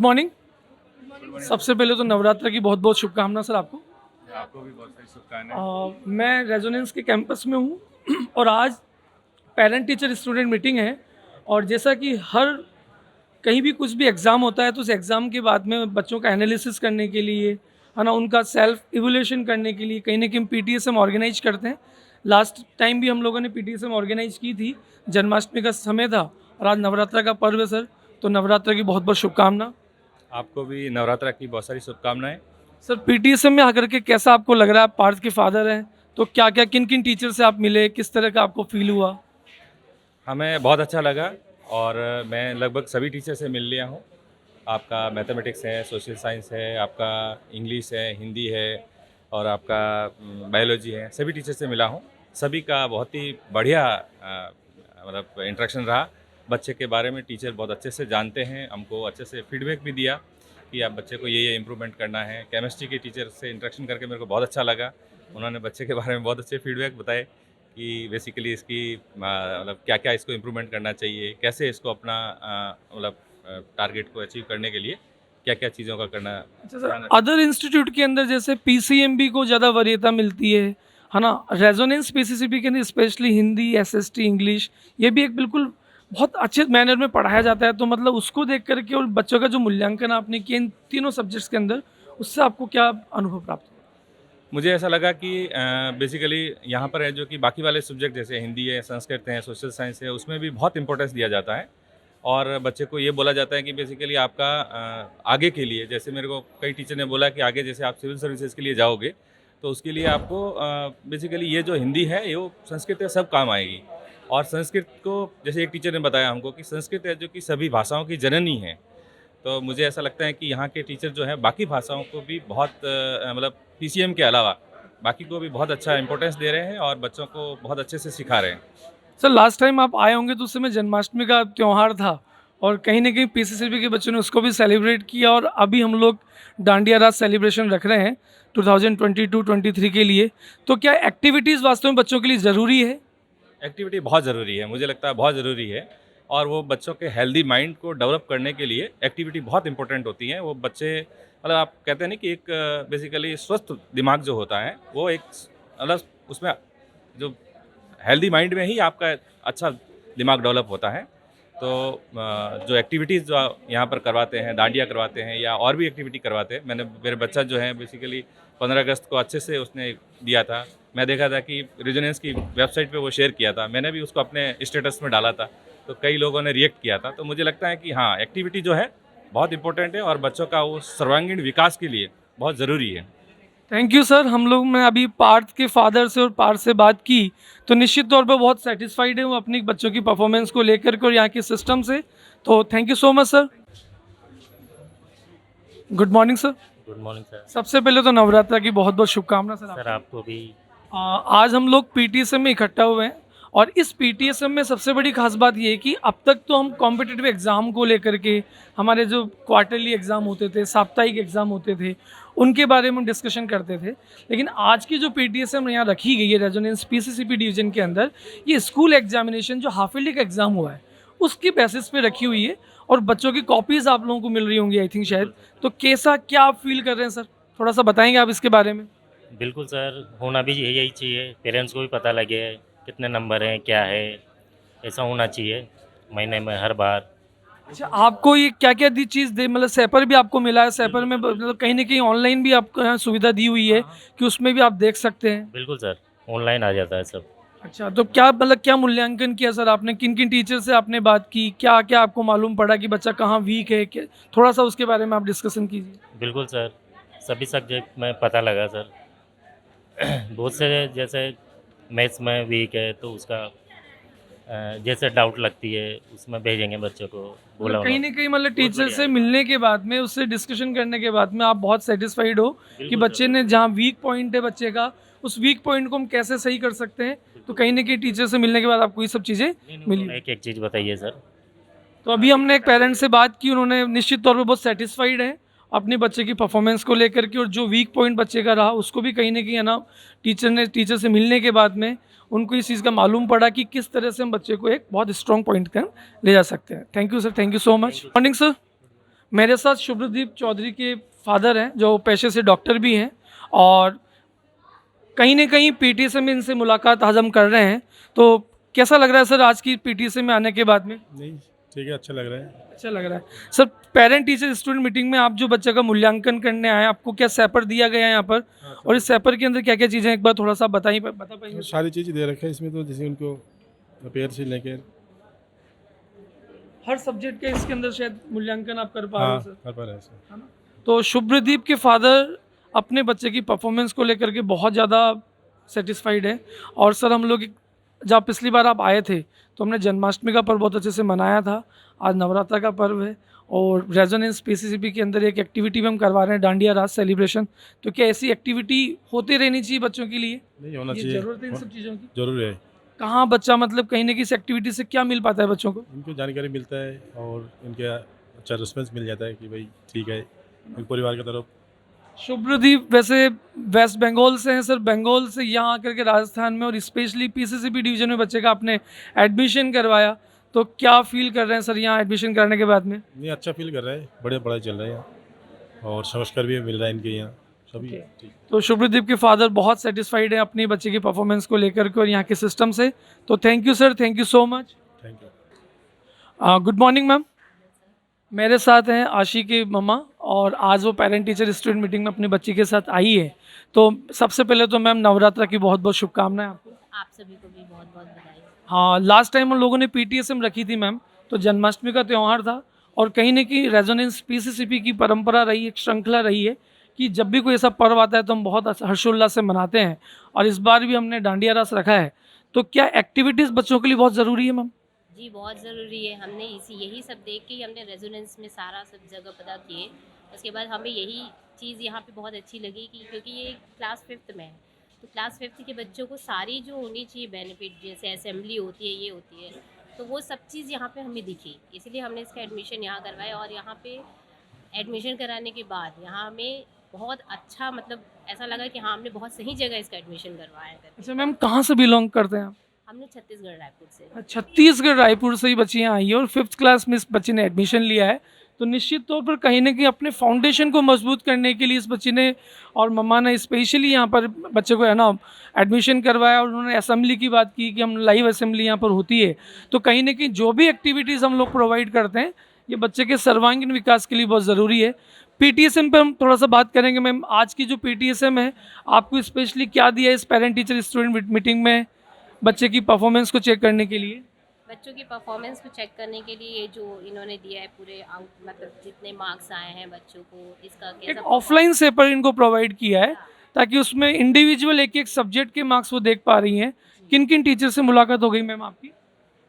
Morning. सबसे पहले तो नवरात्र की बहुत बहुत शुभकामनाएं सर आपको। आपको भी बहुत सारी शुभकामनाएं। मैं रेजोनेंस के कैंपस में हूँ और आज पेरेंट टीचर स्टूडेंट मीटिंग है। और जैसा कि हर कहीं भी कुछ भी एग्ज़ाम होता है तो उस एग्ज़ाम के बाद में बच्चों का एनालिसिस करने के लिए, है ना, उनका सेल्फ इवोल्यूशन करने के लिए कहीं ना कहीं हम पीटीएसएम ऑर्गेनाइज करते हैं। लास्ट टाइम भी हम लोगों ने पीटीएसएम ऑर्गेनाइज की थी, जन्माष्टमी का समय था और आज नवरात्र का पर्व है सर, तो नवरात्र की बहुत बहुत शुभकामना। आपको भी नवरात्र की बहुत सारी शुभकामनाएं। सर पीटीएसएम में आकर के कैसा आपको लग रहा है? आप पार्थ के फादर हैं, तो क्या क्या किन किन टीचर से आप मिले, किस तरह का आपको फील हुआ? हमें बहुत अच्छा लगा और मैं लगभग सभी टीचर से मिल लिया हूँ। आपका मैथमेटिक्स है, सोशल साइंस है, आपका इंग्लिश है, हिंदी है और आपका बायोलॉजी है, सभी टीचर से मिला हूँ। सभी का बहुत ही बढ़िया मतलब इंटरेक्शन रहा। बच्चे के बारे में टीचर बहुत अच्छे से जानते हैं, हमको अच्छे से फीडबैक भी दिया कि आप बच्चे को ये इम्प्रूवमेंट करना है। केमिस्ट्री के टीचर से इंटरेक्शन करके मेरे को बहुत अच्छा लगा। उन्होंने बच्चे के बारे में बहुत अच्छे फीडबैक बताए कि बेसिकली इसकी मतलब क्या क्या इसको इम्प्रूवमेंट करना चाहिए, कैसे इसको अपना मतलब टारगेट को अचीव करने के लिए क्या क्या चीज़ों का करना। अच्छा सर, अदर इंस्टीट्यूट के अंदर जैसे पीसीएमबी को ज़्यादा वरीयता मिलती है ना, रेजोनेंस पीसीसीबी के अंदर स्पेशली हिंदी, एसएसटी, इंग्लिश, ये भी एक बिल्कुल बहुत अच्छे मैनर में पढ़ाया जाता है। तो मतलब उसको देख करके और बच्चों का जो मूल्यांकन आपने किया इन तीनों सब्जेक्ट्स के अंदर, उससे आपको क्या अनुभव प्राप्त हुआ? मुझे ऐसा लगा कि बेसिकली यहाँ पर है जो कि बाकी वाले सब्जेक्ट जैसे हिंदी है, संस्कृत है, सोशल साइंस है, उसमें भी बहुत इंपॉर्टेंस दिया जाता है और बच्चे को ये बोला जाता है कि बेसिकली आपका आगे के लिए, जैसे मेरे को कई टीचर ने बोला कि आगे जैसे आप सिविल सर्विसेज के लिए जाओगे तो उसके लिए आपको बेसिकली ये जो हिंदी है ये वो संस्कृत है सब काम आएगी। और संस्कृत को जैसे एक टीचर ने बताया हमको कि संस्कृत है जो कि सभी भाषाओं की जननी है। तो मुझे ऐसा लगता है कि यहाँ के टीचर जो है बाकी भाषाओं को भी बहुत मतलब पीसीएम के अलावा बाकी को भी बहुत अच्छा इंपॉर्टेंस दे रहे हैं और बच्चों को बहुत अच्छे से सिखा रहे हैं। सर लास्ट टाइम आप आए होंगे तो उस समय जन्माष्टमी का त्यौहार था और कहीं ना कहीं पीसीसीबी के बच्चों ने उसको भी सेलिब्रेट किया और अभी हम लोग डांडिया रात सेलिब्रेशन रख रहे हैं 2022-23 के लिए। तो क्या एक्टिविटीज़ वास्तव में बच्चों के लिए ज़रूरी है? एक्टिविटी बहुत ज़रूरी है, मुझे लगता है बहुत ज़रूरी है और वो बच्चों के हेल्दी माइंड को डेवलप करने के लिए एक्टिविटी बहुत इंपॉर्टेंट होती है। वो बच्चे मतलब आप कहते हैं ना कि एक बेसिकली स्वस्थ दिमाग जो होता है वो एक मतलब उसमें जो हेल्दी माइंड में ही आपका अच्छा दिमाग डेवलप होता है। तो जो एक्टिविटीज़ जो यहाँ पर करवाते हैं, डांडिया करवाते हैं या और भी एक्टिविटी करवाते हैं, मेरे बच्चा जो है बेसिकली 15 अगस्त को अच्छे से उसने दिया था। मैं देखा था कि रेजोनेंस की वेबसाइट पे वो शेयर किया था, मैंने भी उसको अपने स्टेटस में डाला था, तो कई लोगों ने रिएक्ट किया था। तो मुझे लगता है कि हाँ, एक्टिविटी जो है बहुत इंपॉर्टेंट है और बच्चों का वो सर्वांगीण विकास के लिए बहुत ज़रूरी है। Thank you sir. हम लोग मैं अभी पार्थ के फादर से और पार्थ से बात की तो निश्चित तौर पर बहुत सेटिस्फाइड हूँ अपनी बच्चों की परफॉर्मेंस को लेकर के और यहाँ के सिस्टम से। तो thank you so much sir. Good morning sir. Good morning sir. सबसे पहले तो नवरात्र की बहुत बहुत शुभकामनाएं सर सर आपको भी। आज हम लोग पीटीएसएम में इकट्ठा हुए हैं और इस पीटीएसएम में सबसे बड़ी खास बात ये है कि अब तक तो हम कॉम्पिटिटिव एग्ज़ाम को लेकर के, हमारे जो क्वार्टरली एग्ज़ाम होते थे, साप्ताहिक एग्ज़ाम होते थे, उनके बारे में डिस्कशन करते थे। लेकिन आज की जो पीटीएसएम यहाँ रखी गई है रेजोनेंस पीसीसीबी डिवीजन के अंदर, ये स्कूल एग्जामिनेशन जो हाफ ईयरली का एग्ज़ाम हुआ है उसकी बेसिस पे रखी हुई है और बच्चों की कॉपीज़ आप लोगों को मिल रही होंगी आई थिंक शायद। तो कैसा क्या आप फील कर रहे हैं सर, थोड़ा सा बताएंगे आप इसके बारे में? बिल्कुल सर, होना भी यही चाहिए, पेरेंट्स को भी पता लगे कितने नंबर हैं क्या है, ऐसा होना चाहिए महीने में हर बार। अच्छा, आपको ये क्या क्या दी चीज़ दे, मतलब सेपर भी आपको मिला है? सेपर में मतलब कहीं ना कहीं ऑनलाइन भी आपको यहाँ सुविधा दी हुई है कि उसमें भी आप देख सकते हैं? बिल्कुल सर, ऑनलाइन आ जाता है सब। अच्छा, तो क्या मतलब क्या मूल्यांकन किया सर आपने, किन किन टीचर से आपने बात की, क्या क्या आपको मालूम पड़ा कि बच्चा कहाँ वीक है? थोड़ा सा उसके बारे में आप डिस्कशन कीजिए। बिल्कुल सर, सभी सब्जेक्ट में पता लगा सर। बहुत से जैसे मैथ्स में वीक है तो उसका जैसे डाउट लगती है उसमें भेजेंगे बच्चों को, बोला मतलब कहीं उन्होंने। ना कहीं मतलब टीचर बढ़िया से है। मिलने के बाद में, उससे डिस्कशन करने के बाद में आप बहुत सेटिस्फाइड हो कि बिल्कुल बच्चे सर। ने जहाँ वीक पॉइंट है बच्चे का, उस वीक पॉइंट को हम कैसे सही कर सकते हैं। तो कहीं ना कहीं टीचर से मिलने के बाद आपको ये सब चीज़ें मिली। उन्होंने एक एक चीज़ बताइए सर। तो अभी हमने एक पेरेंट्स से बात की, उन्होंने निश्चित तौर पे बहुत सेटिस्फाइड है अपने बच्चे की परफॉर्मेंस को लेकर के और जो वीक पॉइंट बच्चे का रहा उसको भी कहीं ना कहीं है ना, टीचर से मिलने के बाद में उनको इस चीज़ का मालूम पड़ा कि किस तरह से हम बच्चे को एक बहुत स्ट्रॉन्ग पॉइंट तक ले जा सकते हैं। Thank you sir, thank you so much. Morning sir, मेरे साथ शुभ्रदीप चौधरी के फादर हैं जो पेशे से डॉक्टर भी हैं, और कहीं न कहीं पीटीएसए में इनसे मुलाकात आज हम कर रहे हैं। तो कैसा लग रहा है सर आज की पीटीएसए में आने के बाद में? नहीं, ठीक है, अच्छा लग रहा है। अच्छा लग रहा है। Sir parent teacher student meeting में आप जो बच्चे का मूल्यांकन करने आए हैं, आपको क्या सैपर दिया गया है यहाँ पर? और इस सैपर के अंदर क्या-क्या चीज़ें हैं, एक बार थोड़ा-सा बता पाएँगे? तो सारी चीज़ दे रखा है इसमें, तो जैसे उनको पेयर से लेकर हर सब्जेक्ट का इसके अंदर शायद मूल्यांकन आप कर पा रहे हाँ, हो सर। कर पा रहे हैं सर। है ना? तो शुभ्रदीप के फादर अपने बच्चे की परफॉर्मेंस को लेकर के बहुत ज़्यादा सेटिस्फाइड है। और सर हम लोग जब पिछली बार आप आए थे तो हमने जन्माष्टमी का पर्व बहुत अच्छे से मनाया था। आज नवरात्रा का पर्व है और रेजोनेंस पीसीसीबी के अंदर एक एक्टिविटी भी हम करवा रहे हैं, डांडिया रास सेलिब्रेशन। तो क्या ऐसी एक्टिविटी होती रहनी चाहिए बच्चों के लिए? नहीं होना ये चाहिए, ज़रूरत है इन सब चीज़ों की? जरूर है। कहाँ बच्चा मतलब कहीं ना कहीं इस एक्टिविटी से क्या मिल पाता है बच्चों को? इनको जानकारी मिलता है और इनके अच्छा रिस्पॉन्स मिल जाता है कि भाई ठीक है, एक परिवार की तरफ। शुभ्रदीप वैसे वेस्ट बंगाल से हैं सर, बंगाल से यहाँ आकर के राजस्थान में और स्पेशली पीसीसीबी डिवीजन में बच्चे का आपने एडमिशन करवाया। तो क्या फील कर रहे हैं सर यहाँ एडमिशन करने के बाद में? नहीं, अच्छा फील कर रहा है, बढ़िया पढ़ाई चल रहा है यहाँ और संस्कार भी मिल रहा है इनके यहाँ सभी। ठीक। तो शुभ्रदीप के फादर बहुत सेटिस्फाइड है अपनी बच्चे की परफॉर्मेंस को लेकर के और यहाँ के सिस्टम से। तो thank you sir, thank you so much. Thank you. Good morning ma'am. मेरे साथ हैं आशी की मम्मा और आज वो पेरेंट टीचर स्टूडेंट मीटिंग में अपनी बच्ची के साथ आई है। तो सबसे पहले तो मैम नवरात्रा की बहुत बहुत शुभकामनाएं आपको। आप सभी को भी बहुत बहुत बधाई। हाँ, लास्ट टाइम हम लोगों ने पीटीएसएम रखी थी मैम, तो जन्माष्टमी का त्यौहार था और कहीं न कहीं रेजोनेंस पीसीसीपी की परंपरा रही, एक श्रृंखला रही है कि जब भी कोई ऐसा पर्व आता है तो हम बहुत हर्षोल्लास से मनाते हैं और इस बार भी हमने डांडिया रास रखा है। तो क्या एक्टिविटीज़ बच्चों के लिए बहुत ज़रूरी है मैम? जी बहुत ज़रूरी है। हमने यही सब देख के ही हमने रेजोनेंस में सारा सब जगह पता किए। उसके बाद हमें यही चीज़ यहाँ पे बहुत अच्छी लगी कि क्योंकि ये क्लास 5th में है, तो क्लास 5th के बच्चों को सारी जो होनी चाहिए बेनिफिट, जैसे असेंबली होती है, ये होती है, तो वो सब चीज़ यहाँ पे हमें दिखी। इसलिए हमने इसका एडमिशन यहाँ करवाया और यहाँ पे एडमिशन कराने के बाद यहाँ हमें बहुत अच्छा मतलब ऐसा लगा कि हाँ हमने बहुत सही जगह इसका एडमिशन करवाया है। अच्छा मैम, कहाँ से बिलोंग करते हैं आप? हमने छत्तीसगढ़ रायपुर से। छत्तीसगढ़ रायपुर से ही बच्ची यहाँ आई है और 5th क्लास में इस बच्ची ने एडमिशन लिया है। तो निश्चित तौर पर कहीं ना कहीं अपने फाउंडेशन को मजबूत करने के लिए इस बच्ची ने और मम्मा ने स्पेशली यहाँ पर बच्चे को है ना एडमिशन करवाया और उन्होंने असेंबली की बात की कि हम लाइव असेंबली यहाँ पर होती है। तो कहीं ना कहीं जो भी एक्टिविटीज़ हम लोग प्रोवाइड करते हैं ये बच्चे के सर्वांगीण विकास के लिए बहुत ज़रूरी है। पीटीएसएम पे हम थोड़ा सा बात करेंगे मैम। आज की जो पीटीएसएम है आपको स्पेशली क्या दिया है इस पेरेंट टीचर स्टूडेंट मीटिंग में बच्चे की परफॉर्मेंस को चेक करने के लिए? बच्चों की परफॉर्मेंस को चेक करने के लिए ये जो इन्होंने दिया है पूरे आउट मतलब जितने मार्क्स आए हैं बच्चों को, इसका एक कैसा ऑफलाइन सेपर इनको प्रोवाइड किया है ताकि उसमें इंडिविजुअल एक एक सब्जेक्ट के मार्क्स वो देख पा रही हैं। किन किन टीचर से मुलाकात हो गई मैम आपकी?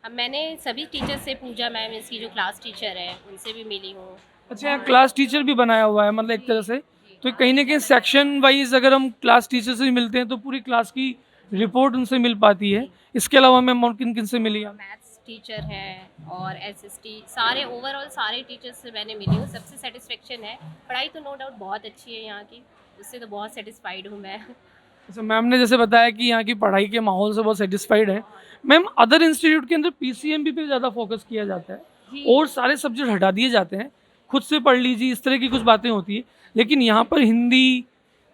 अब मैंने सभी टीचर से पूछा, मैम इसकी जो क्लास टीचर है उनसे भी मिली हूँ। अच्छा, यहाँ क्लास टीचर भी बनाया हुआ है मतलब एक तरह से। तो कहीं ना कहीं सेक्शन वाइज अगर हम क्लास टीचर से मिलते हैं तो पूरी क्लास की रिपोर्ट उनसे मिल पाती है। इसके अलावा मैम और किन किन से मिली आप? मैथ्स टीचर हैं और एसएसटी, सारे ओवरऑल सारे टीचर्स से मैंने मिली हूँ। सबसे सेटिस्फेक्शन है। पढ़ाई तो नो डाउट बहुत अच्छी है यहाँ की, उससे तो बहुत सेटिस्फाइड हूँ मैं। अच्छा, मैम ने जैसे बताया कि यहाँ की पढ़ाई के माहौल से बहुत सेटिस्फाइड है। मैम अदर इंस्टीट्यूट के अंदर पीसीएमबी पे ज़्यादा फोकस किया जाता है और सारे सब्जेक्ट हटा दिए जाते हैं, खुद से पढ़ लीजिए, इस तरह की कुछ बातें होती है। लेकिन यहाँ पर हिंदी,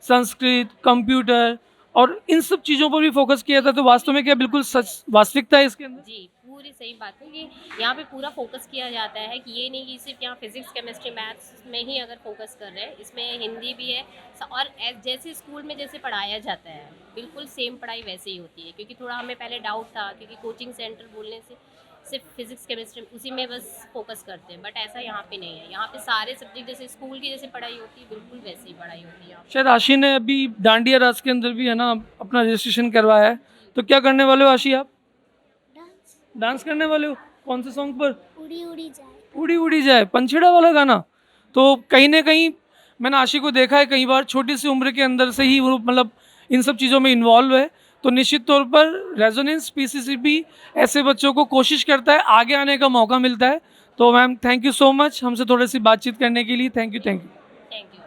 संस्कृत, कंप्यूटर और इन सब चीज़ों पर भी फोकस किया जाता है। तो वास्तव में क्या बिल्कुल सच वास्तविकता है इसके अंदर? जी पूरी सही बात है कि यहाँ पे पूरा फोकस किया जाता है कि ये नहीं कि सिर्फ यहाँ फिजिक्स केमिस्ट्री मैथ्स में ही अगर फोकस कर रहे हैं, इसमें हिंदी भी है और जैसे स्कूल में जैसे पढ़ाया जाता है बिल्कुल सेम पढ़ाई वैसे ही होती है। क्योंकि थोड़ा हमें पहले डाउट था क्योंकि कोचिंग सेंटर बोलने से सिर्फ फिजिक्स केमिस्ट्री उसी में बस फोकस करते हैं, बट ऐसा यहाँ पे नहीं है। यहाँ पे सारे सब्जेक्ट जैसे स्कूल की जैसे पढ़ाई होती है बिल्कुल वैसे ही पढ़ाई होती है। शायद आशी ने अभी डांडिया रास के अंदर भी है ना अपना रजिस्ट्रेशन करवाया है। तो क्या करने वाले हो आशी आप? डांस करने वाले हो? कौन से सॉन्ग पर? उड़ी उड़ी जाए। उड़ी उड़ी जाए, पंछेड़ा वाला गाना। तो कहीं ना कहीं मैंने आशी को देखा है कई बार, छोटी सी उम्र के अंदर से ही वो मतलब इन सब चीज़ों में इन्वॉल्व है। तो निश्चित तौर पर रेजोनेंस पीसीसीबी ऐसे बच्चों को कोशिश करता है, आगे आने का मौका मिलता है। तो ma'am thank you so much हमसे थोड़ी सी बातचीत करने के लिए। Thank you. Thank you.